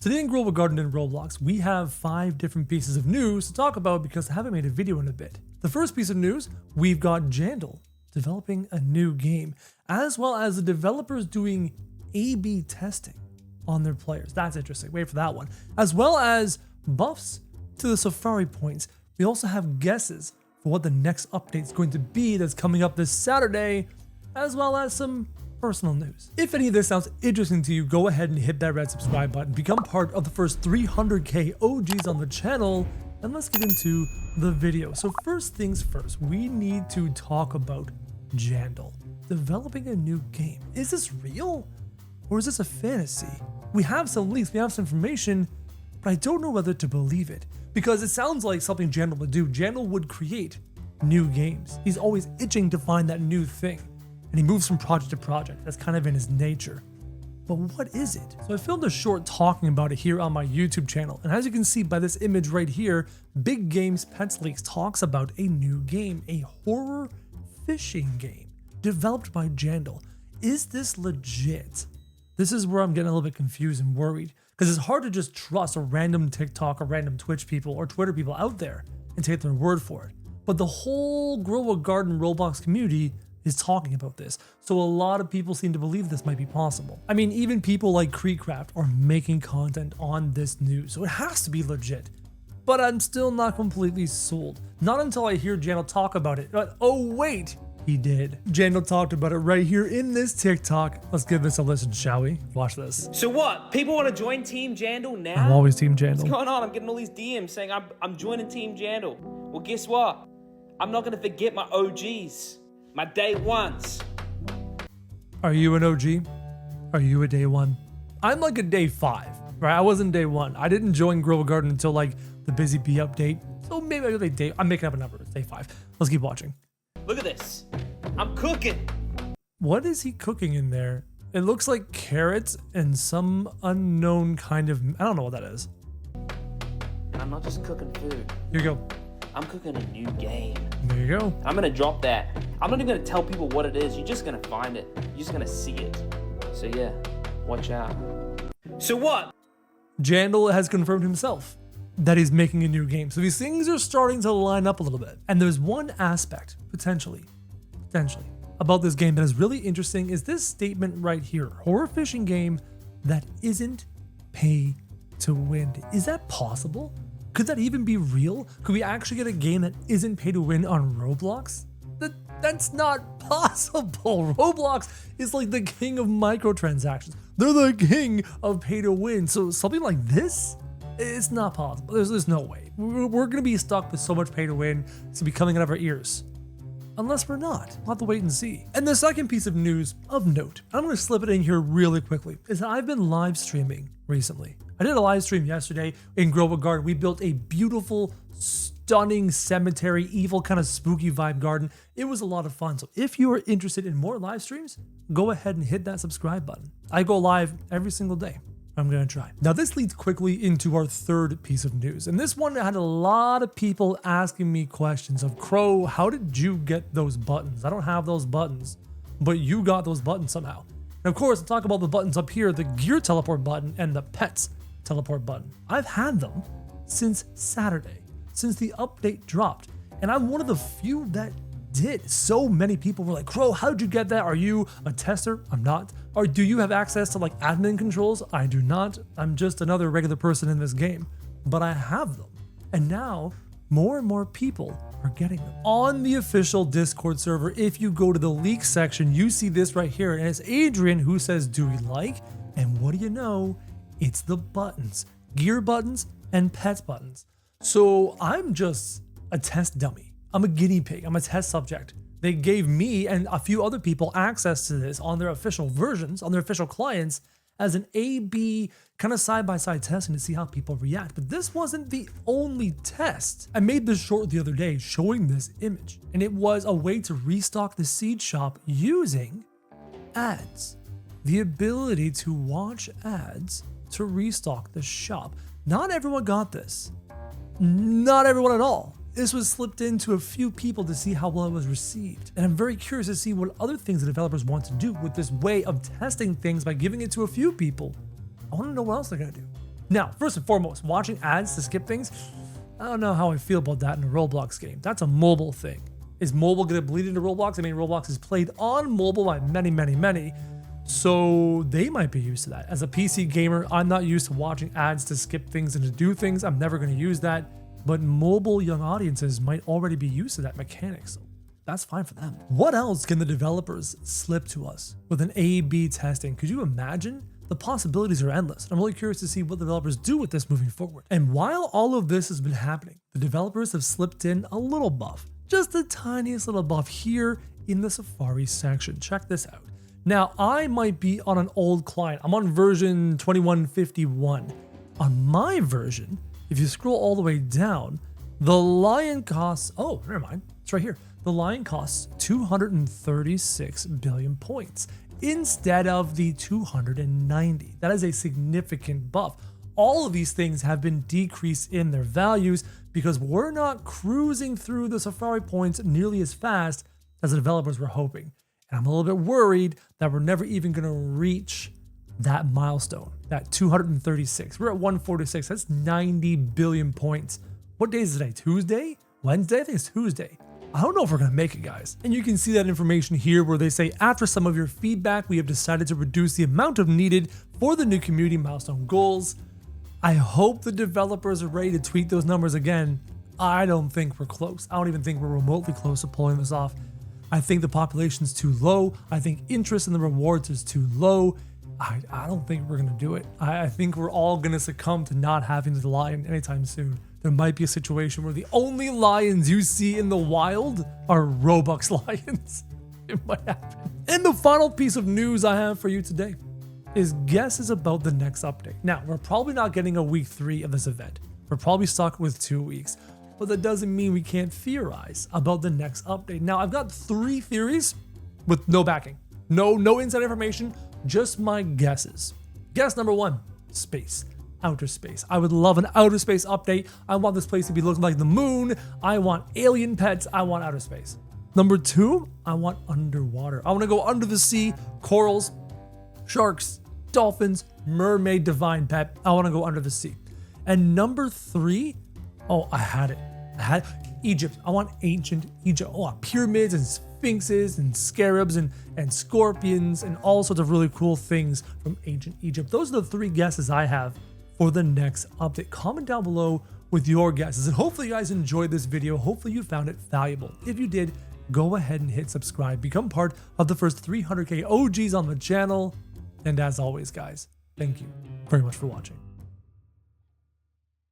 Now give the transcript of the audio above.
Today in Global Garden and Roblox, we have 5 different pieces of news to talk about because I haven't made a video in a bit. The first piece of news, we've got Jandel developing a new game, as well as the developers doing A/B testing on their players. That's interesting, wait for that one. As well as buffs to the Safari points. We also have guesses for what the next update is going to be that's coming up this Saturday, as well as some personal news. If any of this sounds interesting to you, go ahead and hit that red subscribe button, become part of the first 300k OGs on the channel, and let's get into the video. So first things first, we need to talk about Jandel developing a new game. Is this real or is this a fantasy? We have some leaks, we have some information, but I don't know whether to believe it because it sounds like something Jandel would do. Jandel would create new games. He's always itching to find that new thing. And he moves from project to project. That's kind of in his nature. But what is it? So I filmed a short talking about it here on my YouTube channel. And as you can see by this image right here, Big Games Pets Leaks talks about a new game, a horror fishing game developed by Jandel. Is this legit? This is where I'm getting a little bit confused and worried because it's hard to just trust a random TikTok or random Twitch people or Twitter people out there and take their word for it. But the whole Grow a Garden Roblox community is talking about this, so a lot of people seem to believe this might be possible. I mean, even people like KreCraft are making content on this news, so it has to be legit. But I'm still not completely sold. Not until I hear Jandel talk about it. But, oh wait, he did. Jandel talked about it right here in this TikTok. Let's give this a listen, shall we? Watch this. So what? People want to join Team Jandel now? I'm always Team Jandel. What's going on? I'm getting all these DMs saying I'm joining Team Jandel. Well, guess what? I'm not going to forget my OGs. My day ones. Are you an OG? Are you a day one? I'm like a day 5, right? I wasn't day 1. I didn't join Grow a Garden until like the Busy Bee update. So maybe I'll be day, I'm making up a number, it's day 5. Let's keep watching. Look at this. I'm cooking. What is he cooking in there? It looks like carrots and some unknown kind of, I don't know what that is. And I'm not just cooking food. Here you go. I'm cooking a new game. There you go. I'm gonna drop that. I'm not even gonna tell people what it is. You're just gonna find it. You're just gonna see it. So yeah, watch out. So what? Jandel has confirmed himself that he's making a new game. So these things are starting to line up a little bit. And there's one aspect, potentially, about this game that is really interesting is this statement right here. Horror fishing game that isn't pay to win. Is that possible? Could that even be real? Could we actually get a game that isn't pay to win on Roblox? That's not possible. Roblox is like the king of microtransactions. They're the king of pay to win. So something like this, it's not possible. There's no way. We're gonna be stuck with so much pay to win. It's gonna be coming out of our ears. Unless we're not. We'll have to wait and see. And the second piece of news of note, I'm gonna slip it in here really quickly, is that I've been live streaming recently. I did a live stream yesterday in Grow a Garden. We built a beautiful, stunning cemetery, evil kind of spooky vibe garden. It was a lot of fun. So if you are interested in more live streams, go ahead and hit that subscribe button. I go live every single day. I'm gonna try. Now this leads quickly into our third piece of news. And this one had a lot of people asking me questions of, Kro, how did you get those buttons? I don't have those buttons, but you got those buttons somehow. And of course, I'll talk about the buttons up here, the gear teleport button and the pets teleport button. I've had them since Saturday, since the update dropped. And I'm one of the few that did. So many people were like, Kro, how did you get that? Are you a tester? I'm not. Or do you have access to like admin controls? I do not. I'm just another regular person in this game, but I have them. And now more and more people are getting them. On the official Discord server, if you go to the leak section, you see this right here. And it's Adrian who says, do we like? And what do you know? It's the buttons, gear buttons and pets buttons. So I'm just a test dummy. I'm a guinea pig. I'm a test subject. They gave me and a few other people access to this on their official versions, on their official clients, as an A/B kind of side-by-side testing to see how people react. But this wasn't the only test. I made this short the other day showing this image, and it was a way to restock the seed shop using ads. The ability to watch ads to restock the shop. Not everyone got this. Not everyone at all. This was slipped into a few people to see how well it was received. And I'm very curious to see what other things the developers want to do with this way of testing things by giving it to a few people. I want to know what else they're going to do. Now, first and foremost, watching ads to skip things, I don't know how I feel about that in a Roblox game. That's a mobile thing. Is mobile going to bleed into Roblox? I mean, Roblox is played on mobile by many. So they might be used to that. As a PC gamer, I'm not used to watching ads to skip things and to do things. I'm never going to use that. But mobile young audiences might already be used to that mechanic. So that's fine for them. What else can the developers slip to us with an A/B testing? Could you imagine? The possibilities are endless. I'm really curious to see what the developers do with this moving forward. And while all of this has been happening, the developers have slipped in a little buff, just the tiniest little buff here in the Safari section. Check this out. Now, I might be on an old client. I'm on version 2151. On my version, if you scroll all the way down, the lion costs, oh, never mind, it's right here. The lion costs 236 billion points instead of the 290. That is a significant buff. All of these things have been decreased in their values because we're not cruising through the Safari points nearly as fast as the developers were hoping. And I'm a little bit worried that we're never even going to reach that milestone, that 236. We're at 146. That's 90 billion points. What day is today? Tuesday? Wednesday? I think it's Tuesday. I don't know if we're going to make it, guys. And you can see that information here where they say, after some of your feedback, we have decided to reduce the amount of needed for the new community milestone goals. I hope the developers are ready to tweak those numbers again. I don't think we're close. I don't even think we're remotely close to pulling this off. I think the population's too low. I think interest in the rewards is too low. I don't think we're going to do it. I think we're all going to succumb to not having the lion anytime soon. There might be a situation where the only lions you see in the wild are Robux lions. It might happen. And the final piece of news I have for you today is guesses about the next update. Now, we're probably not getting a week 3 of this event. We're probably stuck with 2 weeks, but that doesn't mean we can't theorize about the next update. Now, I've got 3 theories with no backing. No inside information, just my guesses. Guess number 1, space. Outer space. I would love an outer space update. I want this place to be looking like the moon. I want alien pets. I want outer space. Number 2, I want underwater. I want to go under the sea, corals, sharks, dolphins, mermaid divine pet. I want to go under the sea. And number 3, oh, I had it. Egypt. I want ancient Egypt. Oh, pyramids and sphinxes and scarabs and scorpions and all sorts of really cool things from ancient Egypt. Those are the 3 guesses I have for the next update. Comment down below with your guesses, and hopefully you guys enjoyed this video. Hopefully you found it valuable. If you did, go ahead and hit subscribe. Become part of the first 300k OGs on the channel. And as always, guys, thank you very much for watching.